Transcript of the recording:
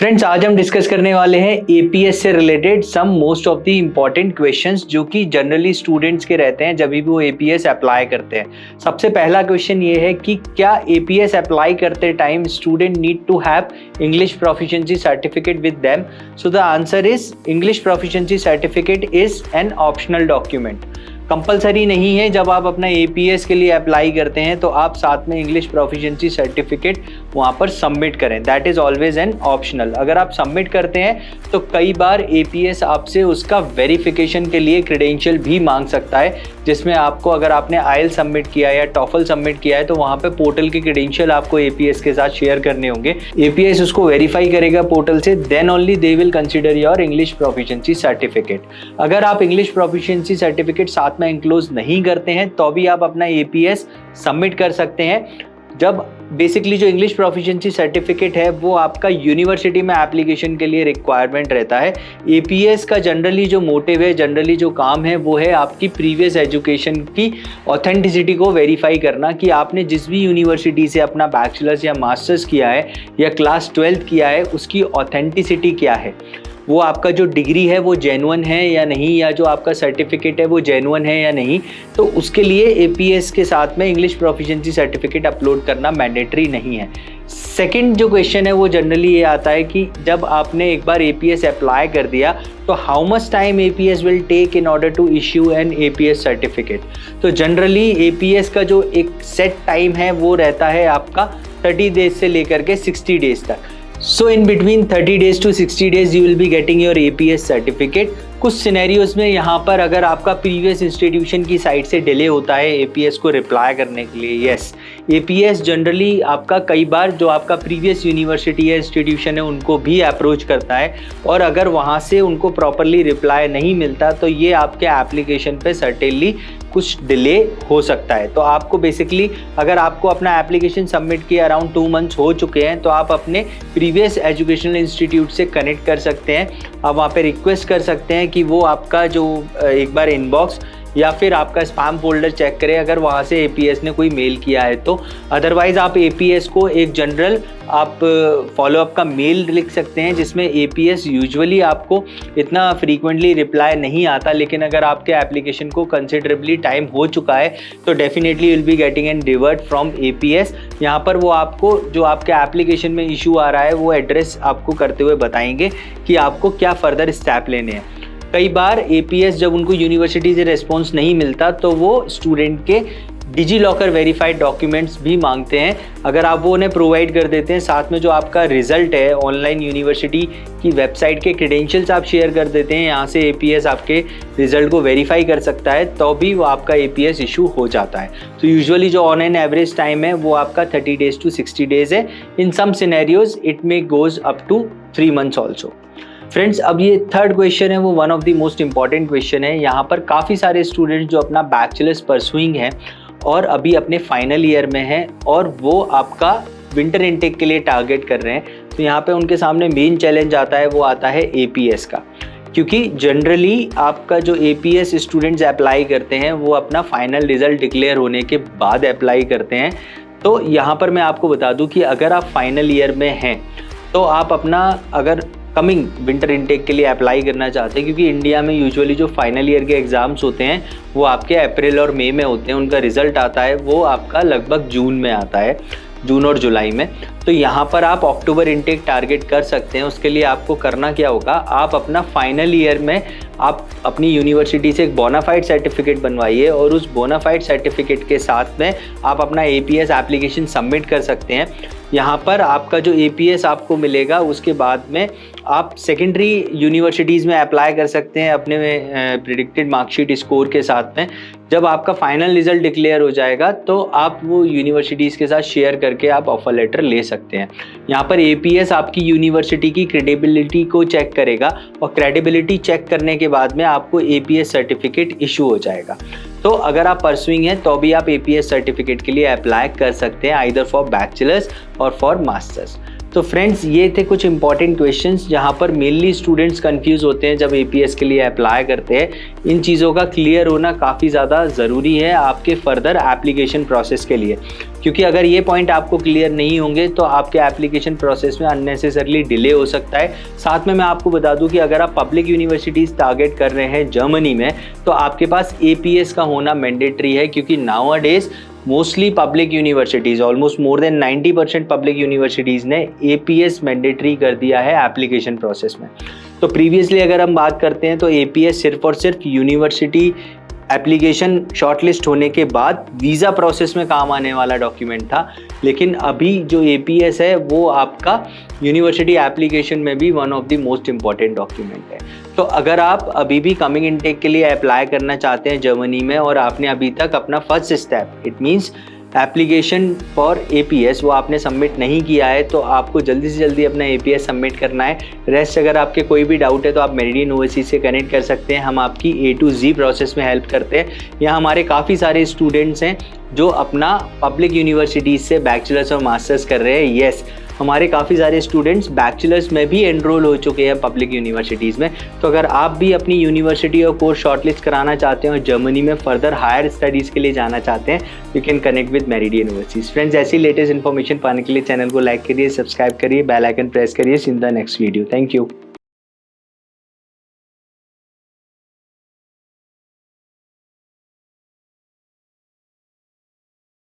Friends, आज हम discuss करने वाले हैं एपीएस से related some most of the important questions जो कि जनरली स्टूडेंट्स के रहते हैं जब भी वो एपीएस अप्लाई करते हैं। सबसे पहला क्वेश्चन ये है कि क्या एपीएस अप्लाई करते time student need to have English proficiency certificate with them. So the answer is English proficiency certificate is an optional document. Compulsory नहीं है। जब आप अपना एपीएस के लिए अप्लाई करते हैं तो आप साथ में इंग्लिश प्रोफिशिएंसी सर्टिफिकेट वहाँ पर सबमिट करें। That is always an optional. अगर आप सबमिट करते हैं तो कई बार एपीएस आपसे उसका वेरिफिकेशन के लिए क्रेडेंशियल भी मांग सकता है, जिसमें आपको अगर आपने आइल सबमिट किया है या टॉफल सबमिट किया है तो वहाँ पे पोर्टल के क्रेडेंशियल आपको एपीएस के साथ शेयर करने होंगे। एपीएस उसको वेरीफाई करेगा पोर्टल से, then only they will consider your English proficiency certificate. अगर आप इंग्लिश प्रोफिशिएंसी सर्टिफिकेट साथ में इंक्लोज नहीं करते हैं तो भी आप अपना एपीएस सबमिट कर सकते हैं। जब बेसिकली जो इंग्लिश प्रोफिशिएंसी सर्टिफिकेट है वो आपका यूनिवर्सिटी में एप्लीकेशन के लिए रिक्वायरमेंट रहता है। एपीएस का जनरली जो मोटिव है, जनरली जो काम है वो है आपकी प्रीवियस एजुकेशन की ऑथेंटिसिटी को वेरीफाई करना कि आपने जिस भी यूनिवर्सिटी से अपना बैचलर्स या मास्टर्स किया है या क्लास 12th किया है उसकी ऑथेंटिसिटी क्या है, वो आपका जो डिग्री है वो जेन्युइन है या नहीं, या जो आपका सर्टिफिकेट है वो जेन्युइन है या नहीं। तो उसके लिए एपीएस के साथ में इंग्लिश प्रोफिशिएंसी सर्टिफिकेट अपलोड करना मैंडेटरी नहीं है। सेकंड जो क्वेश्चन है वो जनरली ये आता है कि जब आपने एक बार एपीएस अप्लाई कर दिया तो how much time APS will take in order to issue an APS certificate. तो जनरली एपीएस का जो एक सेट टाइम है वो रहता है आपका 30 डेज से लेकर के 60 डेज तक। So in between 30 days to 60 days you will be getting your APS certificate। कुछ सिनेरियोज में यहाँ पर अगर आपका प्रीवियस इंस्टीट्यूशन की साइड से डिले होता है एपीएस को रिप्लाई करने के लिए, यस, एपीएस जनरली आपका कई बार जो आपका प्रीवियस यूनिवर्सिटी या इंस्टीट्यूशन है उनको भी अप्रोच करता है, और अगर वहाँ से उनको प्रॉपरली रिप्लाई नहीं मिलता तो ये आपके एप्लीकेशन पे सर्टेनली कुछ डिले हो सकता है। तो आपको बेसिकली अगर आपको अपना एप्लीकेशन सबमिट किया अराउंड 2 मंथ्स हो चुके हैं तो आप अपने प्रीवियस एजुकेशनल इंस्टीट्यूट से कनेक्ट कर सकते हैं। आप वहाँ पे रिक्वेस्ट कर सकते हैं कि वो आपका जो एक बार इनबॉक्स या फिर आपका स्पैम फोल्डर चेक करें अगर वहाँ से एपीएस ने कोई मेल किया है तो। अदरवाइज़ आप एपीएस को एक जनरल आप फॉलोअप का मेल लिख सकते हैं जिसमें एपीएस यूजुअली आपको इतना फ्रीक्वेंटली रिप्लाई नहीं आता, लेकिन अगर आपके एप्लीकेशन को कंसिडरेबली टाइम हो चुका है तो definitely will be getting an revert from APS. यहाँ पर वो आपको जो आपके एप्लीकेशन में इशू आ रहा है वो एड्रेस आपको करते हुए बताएंगे कि आपको क्या फर्दर स्टेप लेने हैं। कई बार एपीएस जब उनको यूनिवर्सिटी से रिस्पॉन्स नहीं मिलता तो वो स्टूडेंट के डिजी लॉकर वेरीफाइड डॉक्यूमेंट्स भी मांगते हैं। अगर आप वो उन्हें प्रोवाइड कर देते हैं, साथ में जो आपका रिजल्ट है ऑनलाइन यूनिवर्सिटी की वेबसाइट के क्रेडेंशियल्स आप शेयर कर देते हैं, यहाँ से एपीएस आपके रिजल्ट को वेरीफाई कर सकता है तो भी वो आपका एपीएस इशू हो जाता है। तो यूजुअली जो ऑन एन एवरेज टाइम है वो आपका 30 डेज टू 60 डेज है। In some scenarios it may goes up to 3 months also. Friends, अब ये थर्ड क्वेश्चन है वो one of the most important question है। यहाँ पर काफ़ी सारे स्टूडेंट्स जो अपना बैचलर्स परसुइंग हैं और अभी अपने फाइनल ईयर में हैं और वो आपका विंटर इनटेक के लिए टारगेट कर रहे हैं, तो यहाँ पे उनके सामने मेन चैलेंज आता है वो आता है एपीएस का। क्योंकि जनरली आपका जो एपीएस स्टूडेंट्स अप्लाई करते हैं वो अपना फाइनल रिजल्ट डिक्लेयर होने के बाद अप्लाई करते हैं। तो यहाँ पर मैं आपको बता दूँ कि अगर आप फाइनल ईयर में हैं तो आप अपना अगर कमिंग विंटर इनटेक के लिए अप्लाई करना चाहते हैं, क्योंकि इंडिया में यूजुअली जो फाइनल ईयर के एग्ज़ाम्स होते हैं वो आपके अप्रैल और मई में होते हैं, उनका रिज़ल्ट आता है वो आपका लगभग जून में आता है, जून और जुलाई में। तो यहाँ पर आप अक्टूबर इनटेक टारगेट कर सकते हैं। उसके लिए आपको करना क्या होगा, आप अपना फाइनल ईयर में आप अपनी यूनिवर्सिटी से एक बोनाफाइड सर्टिफिकेट बनवाइए और उस बोनाफाइड सर्टिफिकेट के साथ में आप अपना एपीएस एप्लीकेशन सबमिट कर सकते हैं। यहाँ पर आपका जो एपीएस आपको मिलेगा उसके बाद में आप सेकेंडरी यूनिवर्सिटीज़ में अप्लाई कर सकते हैं अपने प्रिडिक्टेड मार्कशीट स्कोर के साथ में। जब आपका फाइनल रिजल्ट डिक्लेयर हो जाएगा तो आप वो यूनिवर्सिटीज़ के साथ शेयर करके आप ऑफर लेटर ले सकते हैं। यहाँ पर एपीएस आपकी यूनिवर्सिटी की क्रेडिबिलिटी को चेक करेगा और क्रेडिबिलिटी चेक करने के बाद में आपको एपीएस सर्टिफिकेट इशू हो जाएगा। तो अगर आप परसुइंग हैं तो भी आप एपीएस सर्टिफिकेट के लिए अप्लाई कर सकते हैं, आइदर फॉर बैचलर्स और फॉर मास्टर्स। तो फ्रेंड्स ये थे कुछ इंपॉर्टेंट क्वेश्चंस जहाँ पर मेनली स्टूडेंट्स कंफ्यूज होते हैं जब एपीएस के लिए अप्लाई करते हैं। इन चीज़ों का क्लियर होना काफ़ी ज़्यादा ज़रूरी है आपके फर्दर एप्लीकेशन प्रोसेस के लिए, क्योंकि अगर ये पॉइंट आपको क्लियर नहीं होंगे तो आपके एप्लीकेशन प्रोसेस में अननेसेसरली डिले हो सकता है। साथ में मैं आपको बता दूं कि अगर आप पब्लिक यूनिवर्सिटीज़ टारगेट कर रहे हैं जर्मनी में तो आपके पास एपीएस का होना मैंडेटरी है, क्योंकि nowadays mostly public universities, almost more than 90% public universities ने एपीएस मैंडेटरी कर दिया है एप्लीकेशन प्रोसेस में। तो प्रीवियसली अगर हम बात करते हैं तो एपीएस सिर्फ और सिर्फ यूनिवर्सिटी एप्लीकेशन शॉर्टलिस्ट होने के बाद वीज़ा प्रोसेस में काम आने वाला डॉक्यूमेंट था, लेकिन अभी जो एपीएस है वो आपका यूनिवर्सिटी एप्लीकेशन में भी one of the most important document है। तो अगर आप अभी भी कमिंग इनटेक के लिए अप्लाई करना चाहते हैं जर्मनी में और आपने अभी तक अपना first step, it means application for APS, वो आपने सबमिट नहीं किया है, तो आपको जल्दी से जल्दी अपना एपीएस सबमिट करना है। रेस्ट अगर आपके कोई भी डाउट है तो आप मेरिडियन ओवरसीज से कनेक्ट कर सकते हैं, हम आपकी A to Z प्रोसेस में हेल्प करते हैं। यहाँ हमारे काफ़ी सारे स्टूडेंट्स हैं जो अपना पब्लिक यूनिवर्सिटीज़ से बैचलर्स और मास्टर्स कर रहे हैं। येस, हमारे काफ़ी सारे स्टूडेंट्स बैचलर्स में भी एनरोल हो चुके हैं पब्लिक यूनिवर्सिटीज़ में। तो अगर आप भी अपनी यूनिवर्सिटी और कोर्स शॉर्टलिस्ट कराना चाहते हैं और जर्मनी में फर्दर हायर स्टडीज़ के लिए जाना चाहते हैं, you can connect with meridian overseas. Friends, ऐसी लेटेस्ट इन्फॉर्मेशन पाने के लिए चैनल को लाइक करिए, सब्सक्राइब करिए, बेल आइकन प्रेस करिए। In the next video. Thank you.